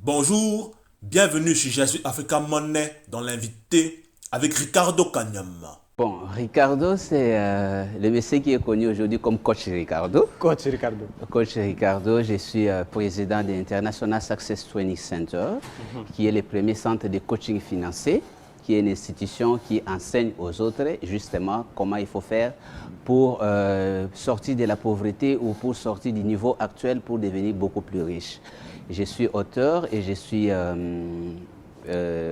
Bonjour, bienvenue sur Je suis Africa Money dans l'invité avec Ricardo Kanyama. Bon, Ricardo, c'est le monsieur qui est connu aujourd'hui comme Coach Ricardo. Coach Ricardo. Coach Ricardo, je suis président de l'International Success Training Center, qui est le premier centre de coaching financier, qui est une institution qui enseigne aux autres justement comment il faut faire pour sortir de la pauvreté ou pour sortir du niveau actuel pour devenir beaucoup plus riche. Je suis auteur et je suis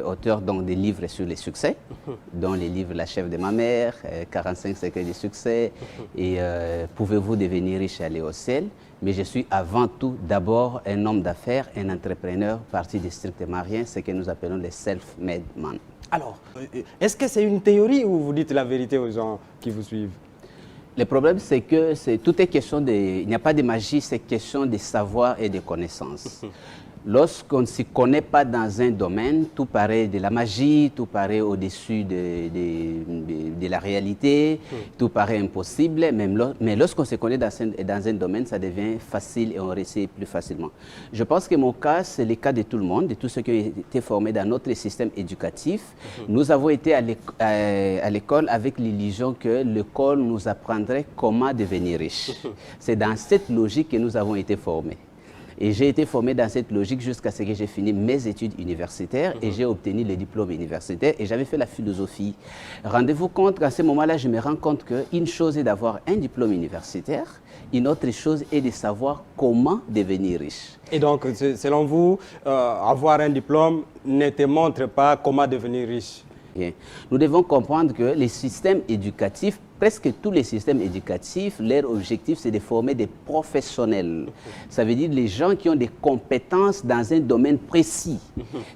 auteur donc, des livres sur les succès, dont les livres La chef de ma mère, 45 secrets du succès et Pouvez-vous devenir riche et aller au ciel. Mais je suis avant tout d'abord un homme d'affaires, un entrepreneur parti du strictement rien, ce que nous appelons les self-made man. Alors, est-ce que c'est une théorie ou vous dites la vérité aux gens qui vous suivent? Le problème, c'est que tout est question de... Il n'y a pas de magie, c'est question de savoir et de connaissance. Lorsqu'on ne s'y connaît pas dans un domaine, tout paraît de la magie, tout paraît au-dessus de la réalité, tout paraît impossible, mais lorsqu'on se connaît dans un domaine, ça devient facile et on réussit plus facilement. Je pense que mon cas, c'est le cas de tout le monde, de tous ceux qui ont été formés dans notre système éducatif. Nous avons été à l'école avec l'illusion que l'école nous apprendrait comment devenir riche. C'est dans cette logique que nous avons été formés. Et j'ai été formé dans cette logique jusqu'à ce que j'ai fini mes études universitaires et j'ai obtenu le diplôme universitaire et j'avais fait la philosophie. Rendez-vous compte qu'à ce moment-là, je me rends compte qu'une chose est d'avoir un diplôme universitaire, une autre chose est de savoir comment devenir riche. Et donc, selon vous, avoir un diplôme ne te montre pas comment devenir riche? Bien. Nous devons comprendre que les systèmes éducatifs, presque tous les systèmes éducatifs, leur objectif, c'est de former des professionnels. Ça veut dire les gens qui ont des compétences dans un domaine précis.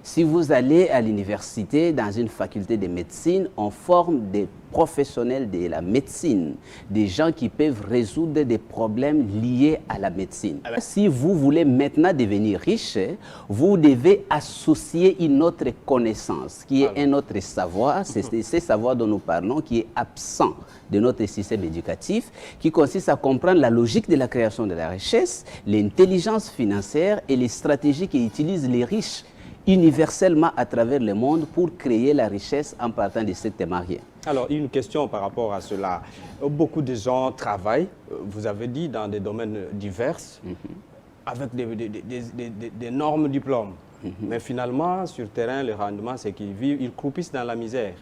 Si vous allez à l'université, dans une faculté de médecine, on forme des professionnels de la médecine, des gens qui peuvent résoudre des problèmes liés à la médecine. Si vous voulez maintenant devenir riche, vous devez associer une autre connaissance, qui est un autre savoir, c'est ce savoir dont nous parlons, qui est absent de notre système éducatif, qui consiste à comprendre la logique de la création de la richesse, l'intelligence financière et les stratégies qu'utilisent les riches universellement à travers le monde pour créer la richesse en partant de strictement rien. Alors, une question par rapport à cela. Beaucoup de gens travaillent, vous avez dit, dans des domaines divers, avec d'énormes diplômes. Mais finalement, sur le terrain, le rendement, c'est qu'ils vivent, ils croupissent dans la misère.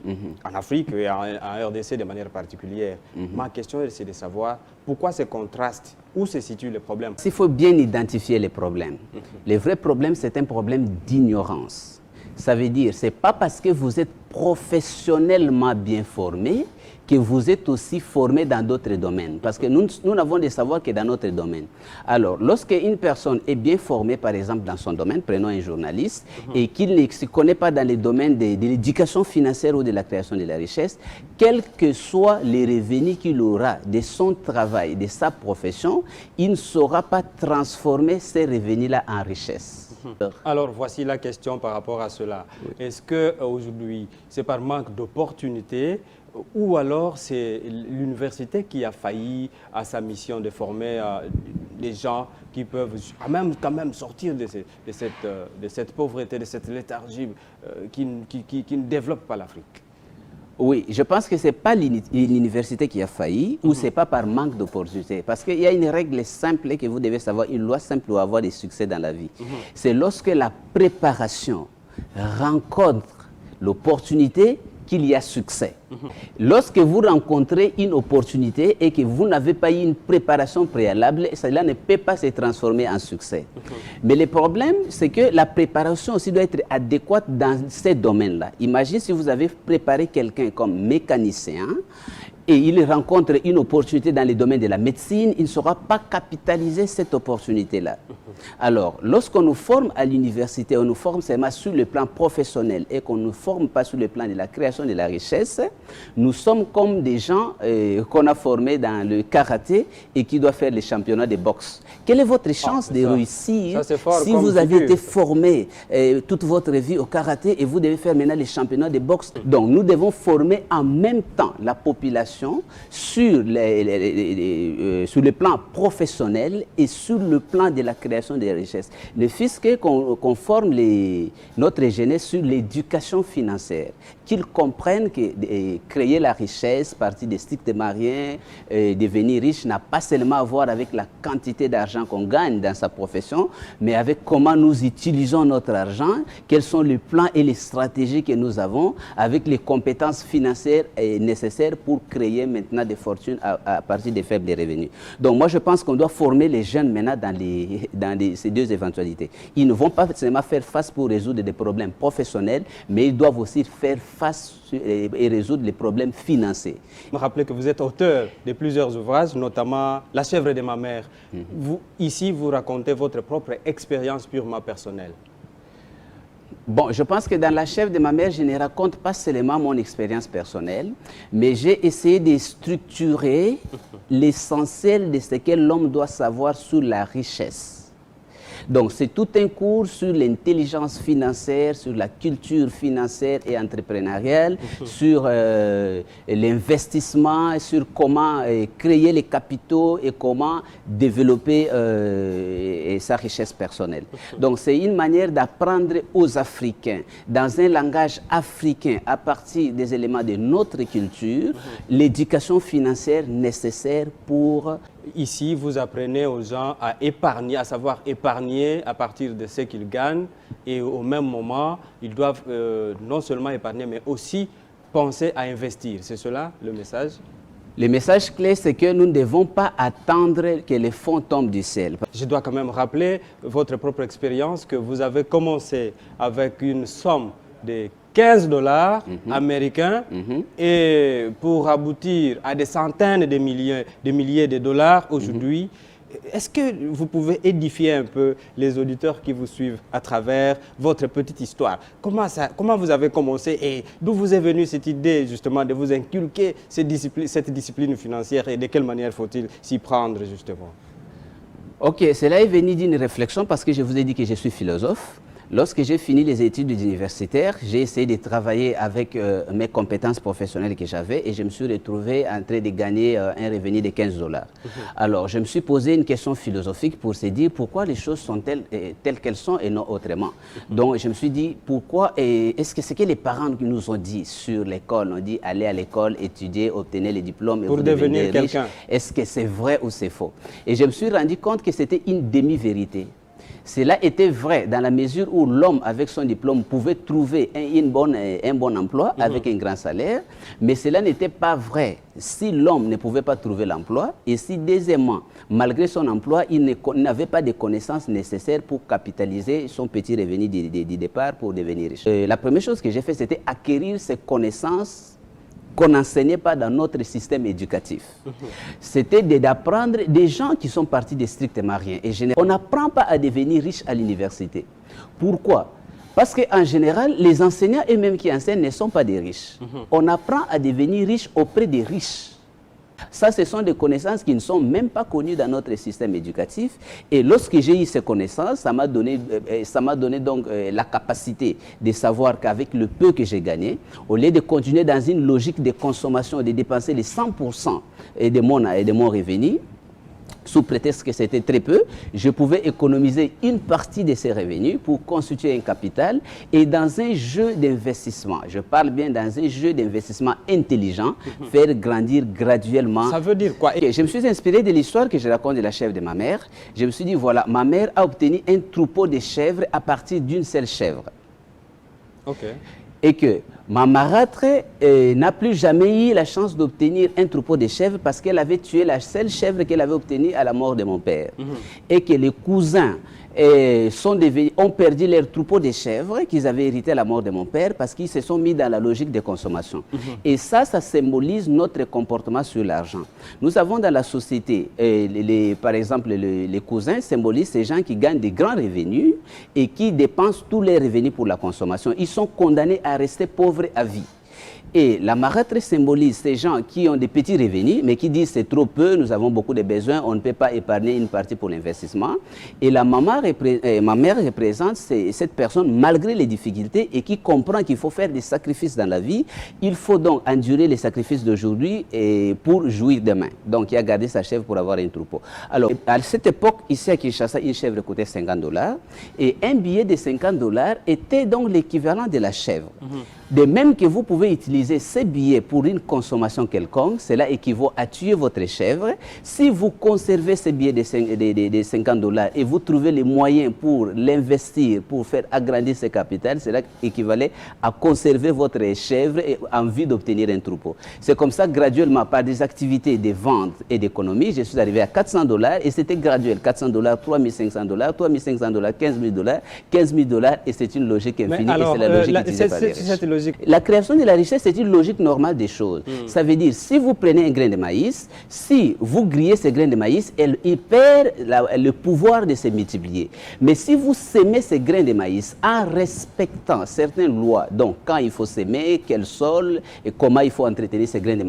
En Afrique et en RDC de manière particulière. Ma question, c'est de savoir pourquoi ce contraste, où se situe le problème? Il faut bien identifier les problèmes. Le vrai problème, c'est un problème d'ignorance. Ça veut dire, ce n'est pas parce que vous êtes professionnellement bien formé que vous êtes aussi formé dans d'autres domaines. Parce que nous n'avons de savoir que dans notre domaine. Alors, lorsque une personne est bien formée, par exemple, dans son domaine, prenons un journaliste, et qu'il ne se connaît pas dans les domaines de l'éducation financière ou de la création de la richesse, quels que soient les revenus qu'il aura de son travail, de sa profession, il ne saura pas transformer ces revenus-là en richesse. Alors, voici la question par rapport à cela. Est-ce qu'aujourd'hui, c'est par manque d'opportunités ou alors c'est l'université qui a failli à sa mission de former des gens qui peuvent quand même sortir de cette pauvreté, de cette léthargie qui ne développe pas l'Afrique? Oui, je pense que ce n'est pas l'université qui a failli ou ce n'est pas par manque d'opportunité. Parce qu'il y a une règle simple que vous devez savoir, une loi simple pour avoir des succès dans la vie. C'est lorsque la préparation rencontre l'opportunité qu'il y a succès. Lorsque vous rencontrez une opportunité et que vous n'avez pas eu une préparation préalable, cela ne peut pas se transformer en succès. Mais le problème, c'est que la préparation aussi doit être adéquate dans ces domaines-là. Imaginez si vous avez préparé quelqu'un comme mécanicien et il rencontre une opportunité dans le domaine de la médecine, il ne saura pas capitaliser cette opportunité-là. Alors, lorsqu'on nous forme à l'université, on nous forme seulement sur le plan professionnel et qu'on ne nous forme pas sur le plan de la création de la richesse, nous sommes comme des gens qu'on a formés dans le karaté et qui doivent faire les championnats de boxe. Quelle est votre chance de réussir si vous avez été formé toute votre vie au karaté et vous devez faire maintenant les championnats de boxe? Donc, nous devons former en même temps la population formation sur le plan professionnel et sur le plan de la création des richesses. Ne fût-ce qu'on forme notre jeunesse sur l'éducation financière, qu'ils comprennent que créer la richesse, partir des stictemariens, devenir riche n'a pas seulement à voir avec la quantité d'argent qu'on gagne dans sa profession, mais avec comment nous utilisons notre argent, quels sont les plans et les stratégies que nous avons, avec les compétences financières nécessaires pour créer maintenant des fortunes à partir des faibles revenus. Donc moi je pense qu'on doit former les jeunes maintenant dans ces deux éventualités. Ils ne vont pas seulement faire face pour résoudre des problèmes professionnels, mais ils doivent aussi faire face et résoudre les problèmes financiers. Je me rappelle que vous êtes auteur de plusieurs ouvrages, notamment La chèvre de ma mère. Ici, vous racontez votre propre expérience purement personnelle. Bon, je pense que dans La chèvre de ma mère, je ne raconte pas seulement mon expérience personnelle, mais j'ai essayé de structurer l'essentiel de ce que l'homme doit savoir sur la richesse. Donc, c'est tout un cours sur l'intelligence financière, sur la culture financière et entrepreneuriale, sur l'investissement, sur comment créer les capitaux et comment développer sa richesse personnelle. Donc, c'est une manière d'apprendre aux Africains, dans un langage africain, à partir des éléments de notre culture, l'éducation financière nécessaire pour... Ici, vous apprenez aux gens à épargner, à savoir épargner à partir de ce qu'ils gagnent. Et au même moment, ils doivent non seulement épargner, mais aussi penser à investir. C'est cela le message? Le message clé, c'est que nous ne devons pas attendre que les fonds tombent du ciel. Je dois quand même rappeler votre propre expérience, que vous avez commencé avec une somme de 15 $ américains et pour aboutir à des centaines de milliers de dollars aujourd'hui. Est-ce que vous pouvez édifier un peu les auditeurs qui vous suivent à travers votre petite histoire? Comment vous avez commencé et d'où vous est venue cette idée justement de vous inculquer cette discipline financière et de quelle manière faut-il s'y prendre justement? Ok, cela est venu d'une réflexion parce que je vous ai dit que je suis philosophe. Lorsque j'ai fini les études universitaires, j'ai essayé de travailler avec mes compétences professionnelles que j'avais et je me suis retrouvé en train de gagner un revenu de 15 $. Alors, je me suis posé une question philosophique pour se dire pourquoi les choses sont telles qu'elles sont et non autrement. Donc, je me suis dit pourquoi, est-ce que c'est que les parents qui nous ont dit sur l'école, on dit allez à l'école, étudier, obtenir les diplômes et pour devenir quelqu'un. Est-ce que c'est vrai ou c'est faux? Et je me suis rendu compte que c'était une demi-vérité. Cela était vrai dans la mesure où l'homme, avec son diplôme, pouvait trouver un bon emploi avec un grand salaire, mais cela n'était pas vrai si l'homme ne pouvait pas trouver l'emploi et si, deuxièmement, malgré son emploi, il n'avait pas de connaissances nécessaires pour capitaliser son petit revenu du départ pour devenir riche. La première chose que j'ai fait, c'était acquérir ces connaissances qu'on n'enseignait pas dans notre système éducatif. C'était d'apprendre des gens qui sont partis des strictement rien. Et on n'apprend pas à devenir riche à l'université. Pourquoi? Parce qu'en général, les enseignants eux-mêmes qui enseignent ne sont pas des riches. On apprend à devenir riche auprès des riches. Ça, ce sont des connaissances qui ne sont même pas connues dans notre système éducatif. Et lorsque j'ai eu ces connaissances, ça m'a donné donc la capacité de savoir qu'avec le peu que j'ai gagné, au lieu de continuer dans une logique de consommation, de dépenser les 100% de mon revenu, sous prétexte que c'était très peu, je pouvais économiser une partie de ces revenus pour constituer un capital et dans un jeu d'investissement, je parle bien dans un jeu d'investissement intelligent, faire grandir graduellement. Ça veut dire quoi? Je me suis inspiré de l'histoire que je raconte de la chèvre de ma mère. Je me suis dit, voilà, ma mère a obtenu un troupeau de chèvres à partir d'une seule chèvre. Ok. Et que ma marâtre n'a plus jamais eu la chance d'obtenir un troupeau de chèvres parce qu'elle avait tué la seule chèvre qu'elle avait obtenue à la mort de mon père. Et que les cousins ont perdu leur troupeau de chèvres qu'ils avaient hérité à la mort de mon père parce qu'ils se sont mis dans la logique de consommation. Et ça symbolise notre comportement sur l'argent. Nous avons dans la société, par exemple, les cousins symbolisent ces gens qui gagnent des grands revenus et qui dépensent tous les revenus pour la consommation. Ils sont condamnés à rester pauvres à vie. Et la marâtre symbolise ces gens qui ont des petits revenus, mais qui disent c'est trop peu, nous avons beaucoup de besoins, on ne peut pas épargner une partie pour l'investissement. Et ma mère représente cette personne malgré les difficultés et qui comprend qu'il faut faire des sacrifices dans la vie. Il faut donc endurer les sacrifices d'aujourd'hui pour jouir demain. Donc il a gardé sa chèvre pour avoir un troupeau. Alors à cette époque, ici à Kinshasa, une chèvre coûtait 50 $ et un billet de 50 $ était donc l'équivalent de la chèvre. De même que vous pouvez utiliser ces billets pour une consommation quelconque, cela équivaut à tuer votre chèvre. Si vous conservez ces billets de 50 $ et vous trouvez les moyens pour l'investir, pour faire agrandir ce capital, cela équivalait à conserver votre chèvre et en vue d'obtenir un troupeau. C'est comme ça, graduellement, par des activités de vente et d'économie, je suis arrivé à 400 $ et c'était graduel. 400 $, 3500 $, 3500 $, 15 000 $, 15 000 $ et c'est une logique infinie et c'est la logique utilisée par les riches. La création de la richesse, c'est une logique normale des choses. Ça veut dire, si vous prenez un grain de maïs, si vous grillez ce grain de maïs, il perd le pouvoir de se multiplier. Mais si vous semez ce grain de maïs en respectant certaines lois, donc quand il faut semer, quel sol et comment il faut entretenir ce grain de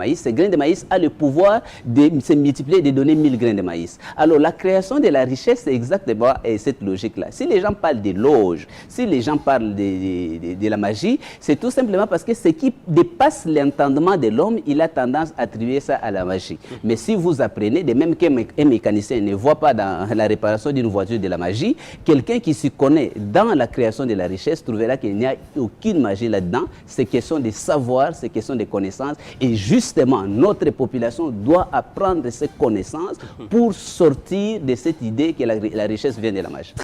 maïs a le pouvoir de se multiplier et de donner 1000 grains de maïs. Alors la création de la richesse, c'est exactement cette logique-là. Si les gens parlent des loges, si les gens parlent de la magie, c'est tout simplement parce que ce qui dépasse l'entendement de l'homme, il a tendance à attribuer ça à la magie. Mais si vous apprenez, de même qu'un mécanicien ne voit pas dans la réparation d'une voiture de la magie, quelqu'un qui s'y connaît dans la création de la richesse trouvera qu'il n'y a aucune magie là-dedans. C'est question de savoir, c'est question de connaissances. Et justement, notre population doit apprendre ces connaissances pour sortir de cette idée que la richesse vient de la magie.